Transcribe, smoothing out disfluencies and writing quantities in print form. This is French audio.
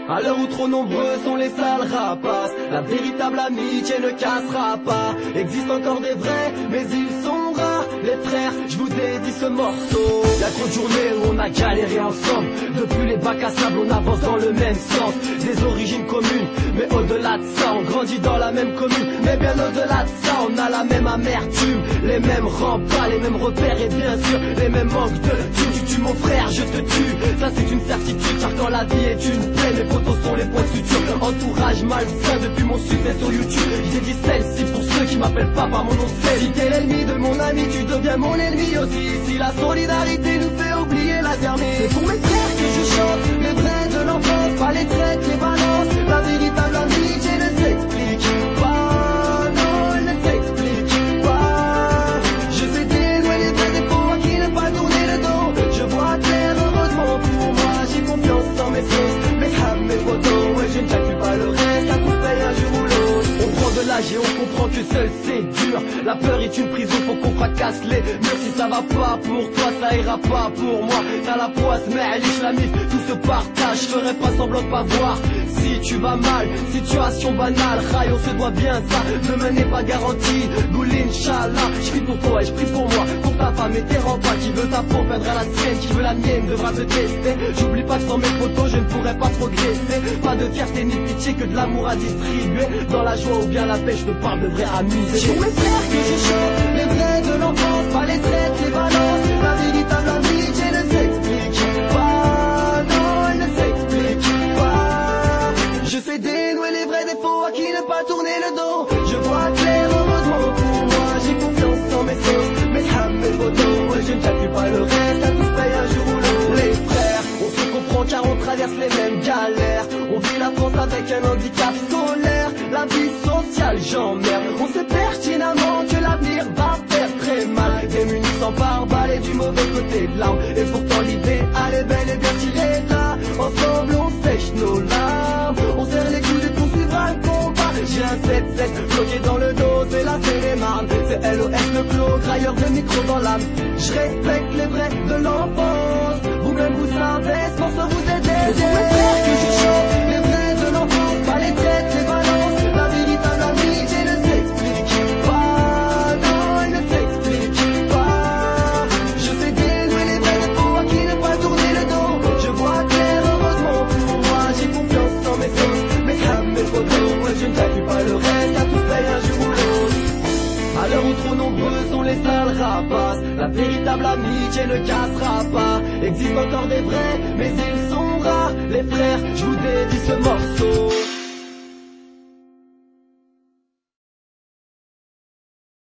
À l'heure où trop nombreux sont les sales rapaces, la véritable amitié ne cassera pas. Existe encore des vrais, mais ils sont rares. Les frères, je vous dédie ce morceau. Y'a trop de journées où on a galéré ensemble. Depuis les bacs à sable, on avance dans le même sens. Des origines communes, mais au-delà de ça, on grandit dans la même commune. Mais bien au-delà de ça, on a la même amertume, les mêmes remparts, les mêmes repères et bien sûr les mêmes manques de tu tues mon frère, je te tue. Ça c'est une certitude, car quand la vie est une plaie, mes photos sont les points de suture. Entourage malsain depuis mon succès sur YouTube. J'ai dit celle-ci pour ceux qui m'appellent pas par mon nom. Si t'es l'ennemi de mon ami, tu deviens mon ennemi aussi. Si la solidarité nous fait oublier la dernière, c'est pour mes frères que je chante, les vrais de l'enfance, pas les traites, les balances. La véritable amitié ne s'explique pas, non, elle ne s'explique pas. Je sais dénouer les vrais défauts à qui ne pas tourner le dos. Je vois clair, heureusement pour moi, j'ai confiance dans mes sauces, mes hams, mes photos, ouais, je ne calcule pas le reste, à tous paye un jour ou l'autre. On prend de l'âge et on comprend que seul c'est dur. La peur est une prison, faut qu'on fracasse les murs. Si ça va pas pour toi, ça ira pas pour moi. T'as la poisse, mais elle liche la mif, tout se partage. Je ferai pas semblant de pas voir si tu vas mal, situation banale. Rail, on se doit bien ça, demain n'est pas garanti. Boule Inch'Allah, je prie pour toi et je prie pour moi, pour ta femme et tes remparts. Qui veut ta peau perdra la sienne, qui veut la mienne devra te tester. J'oublie pas que sans mes photos je ne pourrais pas progresser. Pas de fierté ni de pitié, que de l'amour à distribuer. Dans la joie ou bien la paix, je te parle de vrais amis. C'est pour mes frères que je chante, les vrais de l'enfance, pas les traites, les balances. La véritable amitié ne s'explique pas, non, elle ne s'explique pas. Je sais dénouer les vrais défauts à qui ne pas tourner le dos. Je vois clair, heureusement pour moi, j'ai confiance dans mes sauces, mes hams, mes photos, ouais, je ne calcule pas le reste, à tous paye un jour ou l'autre. Les frères, on se comprend car on traverse les mêmes galères. On vit la France avec un handicap scolaire, la vie sociale j'emmerde. On sait pertinemment que l'avenir va faire très mal. Démunis sans pare-balles et du mauvais côté de l'arme. Et pourtant l'idéal est bel et bien tiré de là. Ensemble on sèche nos larmes, on serre les coudes et poursuivra le combat. J'ai un 7-7 bloqué dans le dos, c'est la Télémarne. C'est LOS le clos, grailleur de micro dans l'âme. Je respecte les vrais de l'enfance, vous-même vous savez, ce morceau vous aide. C'est pour mes frères que je chante, les vrais de l'enfance, pas les traites, les balances. La véritable amitié ne s'explique pas, non, elle ne s'explique pas. Je sais dénouer les vrais défauts à qui ne pas tourner le dos. Je vois clair, heureusement pour moi, j'ai confiance dans mes sauces, mes hams, mes photos, ouais, je ne calcule pas le reste, à tous paye un jour ou l'autre. À l'heure où trop nombreux sont les sales rapaces, la véritable amitié ne cassera pas. Existe encore des vrais, mais ils sont rares. Les frères, je vous dédie ce morceau.